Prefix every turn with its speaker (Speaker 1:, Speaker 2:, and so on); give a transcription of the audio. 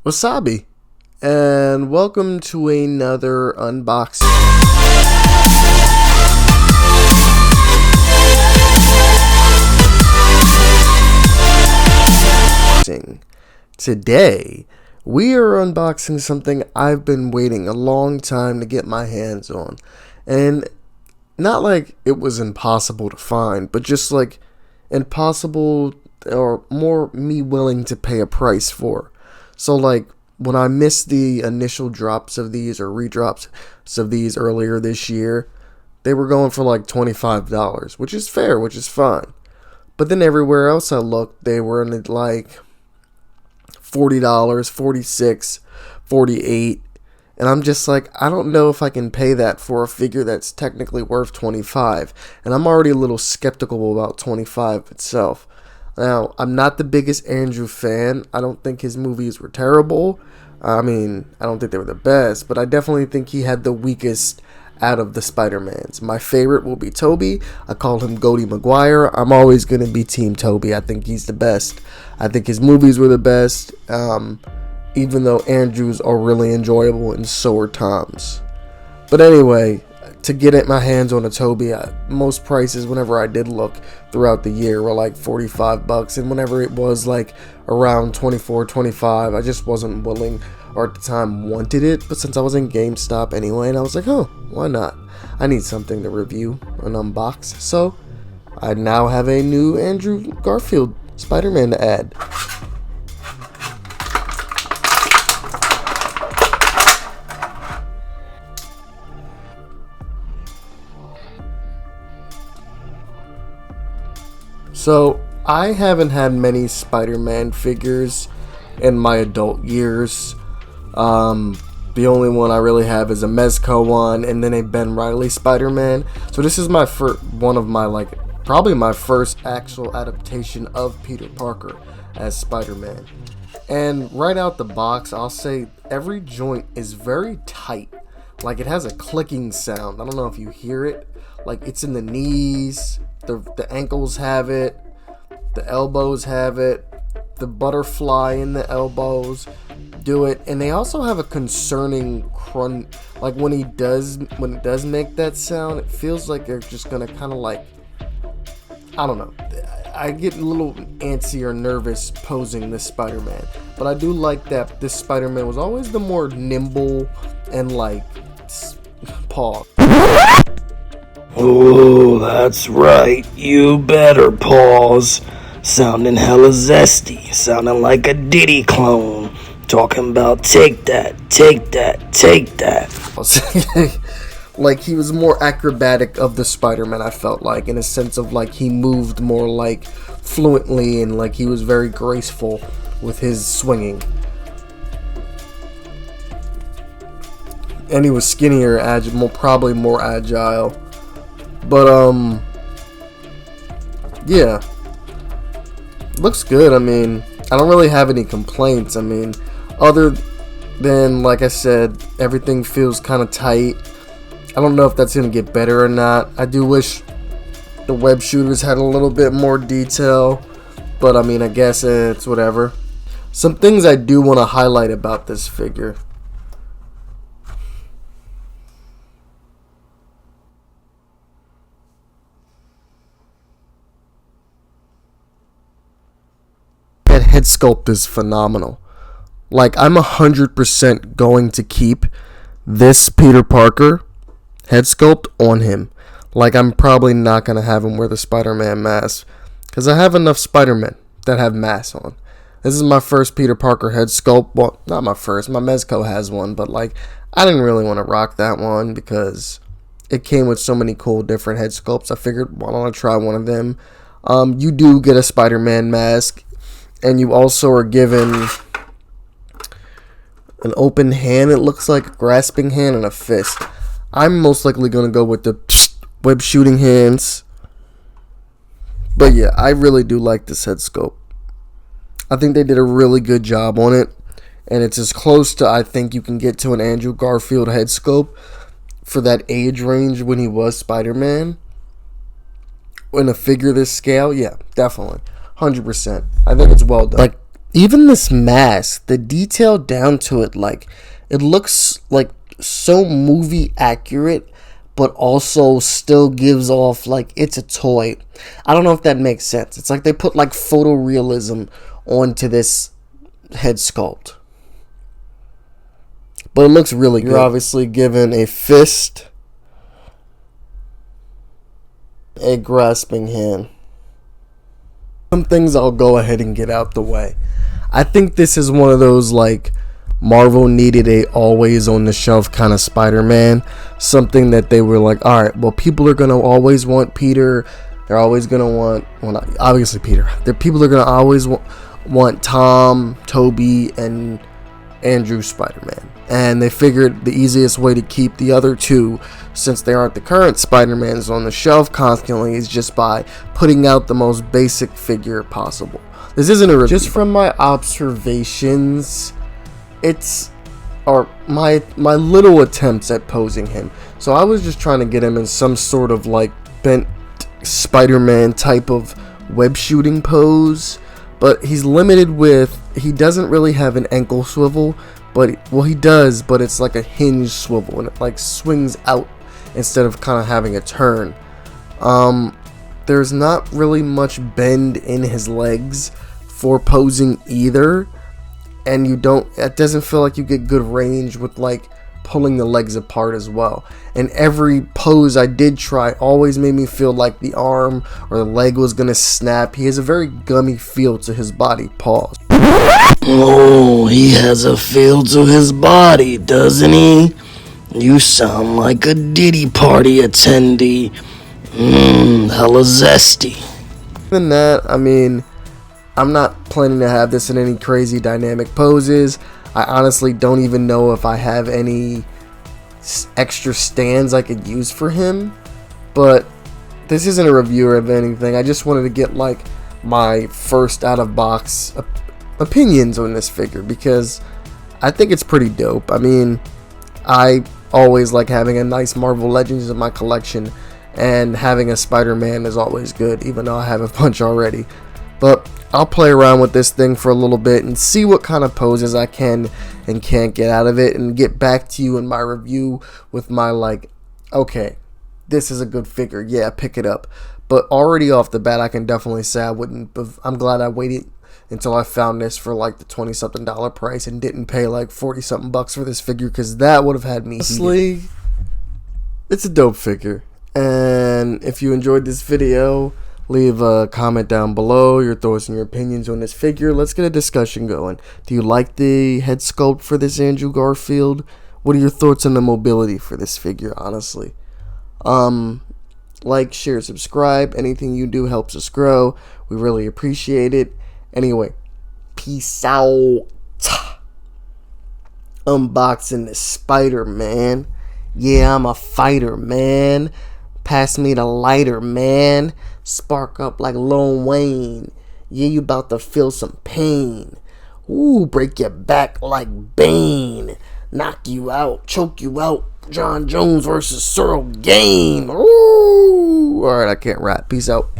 Speaker 1: Wasabi, and welcome to another unboxing. Today, we are unboxing something I've been waiting a long time to get my hands on, and not like it was impossible to find, but just like impossible or more me willing to pay a price for. So like when I missed the initial drops of these or redrops of these earlier this year, they were going for like $25, which is fair, which is fine. But then everywhere else I looked, they were in like $40, $46, $48. And I'm just like, I don't know if I can pay that for a figure that's technically worth $25. And I'm already a little skeptical about $25 itself. Now, I'm not the biggest Andrew fan. I don't think his movies were terrible. I mean, I don't think they were the best, but I definitely think he had the weakest out of the Spider-Mans. My favorite will be Tobey. I call him Goaty Maguire. I'm always going to be Team Tobey. I think he's the best. I think his movies were the best, even though Andrew's are really enjoyable and so are Tom's. But anyway, to get my hands on a Tobey, most prices whenever I did look throughout the year were like $45, and whenever it was like around $24, $25, I just wasn't willing, or at the time wanted it. But since I was in GameStop anyway, and I was like, oh, why not? I need something to review and unbox, so I now have a new Andrew Garfield Spider-Man to add. So, I haven't had many Spider-Man figures in my adult years. The only one I really have is a Mezco one, and then a Ben Reilly Spider-Man. So this is my probably my first actual adaptation of Peter Parker as Spider-Man. And right out the box, I'll say every joint is very tight. Like, it has a clicking sound. I don't know if you hear it. Like, it's in the knees. The ankles have it, the elbows have it, the butterfly in the elbows do it, and they also have a concerning crunch. Like when it does make that sound, it feels like they're just gonna kind of like, I don't know. I get a little antsy or nervous posing this Spider-Man, but I do like that this Spider-Man was always the more nimble and like paw.
Speaker 2: Oh, that's right. You better pause. Sounding hella zesty. Sounding like a Diddy clone. Talking about take that, take that, take that.
Speaker 1: Like he was more acrobatic of the Spider-Man, I felt like, in a sense of like he moved more like fluently and like he was very graceful with his swinging. And he was skinnier, probably more agile. But, yeah, looks good. I mean, I don't really have any complaints. I mean, other than, like I said, everything feels kind of tight. I don't know if that's going to get better or not. I do wish the web shooters had a little bit more detail, but I mean, I guess it's whatever. Some things I do want to highlight about this figure. Head sculpt is phenomenal. Like, I'm 100% going to keep this Peter Parker head sculpt on him. Like, I'm probably not going to have him wear the Spider-Man mask, because I have enough Spider-Men that have masks on. This is my first Peter Parker head sculpt. Well, not my first. My Mezco has one, but like, I didn't really want to rock that one because it came with so many cool different head sculpts. I figured, why don't I try one of them? You do get a Spider-Man mask. And you also are given an open hand. It looks like a grasping hand and a fist. I'm most likely going to go with the web shooting hands. But yeah, I really do like this head sculpt. I think they did a really good job on it. And it's as close to, I think, you can get to an Andrew Garfield head sculpt for that age range when he was Spider-Man. In a figure this scale, yeah, definitely. 100%. I think it's well done. Like, Even this mask, the detail down to it, like, it looks like so movie accurate, but also still gives off like it's a toy. I don't know if that makes sense. It's like they put like photorealism onto this head sculpt. But it looks really good. You're obviously given a fist, a grasping hand. Some things I'll go ahead and get out the way. I think this is one of those, like, Marvel needed a always on the shelf kind of Spider-Man. Something that they were like, alright, well, people are going to always want Peter. They're always going to want, well, not, obviously Peter. People are going to always want Tom, Toby, and Andrew Spider-Man. And they figured the easiest way to keep the other two, since they aren't the current Spider-Mans on the shelf constantly, is just by putting out the most basic figure possible. This isn't a review. Just from my observations, it's my little attempts at posing him. So I was just trying to get him in some sort of like bent Spider-Man type of web shooting pose, but he's limited with, he doesn't really have an ankle swivel, but, well, he does, but it's like a hinge swivel, and it like swings out instead of kind of having a turn. There's not really much bend in his legs for posing either, and it doesn't feel like you get good range with like pulling the legs apart as well. And every pose I did try always made me feel like the arm or the leg was gonna snap. He has a very gummy feel to his body. Pause.
Speaker 2: Oh, he has a feel to his body, doesn't he? You sound like a Diddy party attendee. Hella zesty.
Speaker 1: Than that, I mean, I'm not planning to have this in any crazy dynamic poses. I honestly don't even know if I have any extra stands I could use for him. But this isn't a review of anything. I just wanted to get like my first out of box opinions on this figure, because I think it's pretty dope. I mean, I always like having a nice Marvel Legends in my collection, and having a Spider-Man is always good, even though I have a bunch already. But I'll play around with this thing for a little bit and see what kind of poses I can and can't get out of it, and get back to you in my review with my like, okay, this is a good figure, yeah, pick it up. But already off the bat, I can definitely say I'm glad I waited until I found this for like the $20-something price and didn't pay like $40-something for this figure, because that would have had me heated. It's a dope figure. And if you enjoyed this video, leave a comment down below, your thoughts and your opinions on this figure. Let's get a discussion going. Do you like the head sculpt for this Andrew Garfield? What are your thoughts on the mobility for this figure, honestly? Like, share, subscribe. Anything you do helps us grow. We really appreciate it. Anyway, peace out. Unboxing the Spider-Man. Yeah, I'm a fighter, man. Pass me the lighter, man. Spark up like Lil Wayne. Yeah, you about to feel some pain. Ooh, break your back like Bane. Knock you out, choke you out. John Jones versus Cyril Gain. Ooh. Alright, I can't rap. Peace out.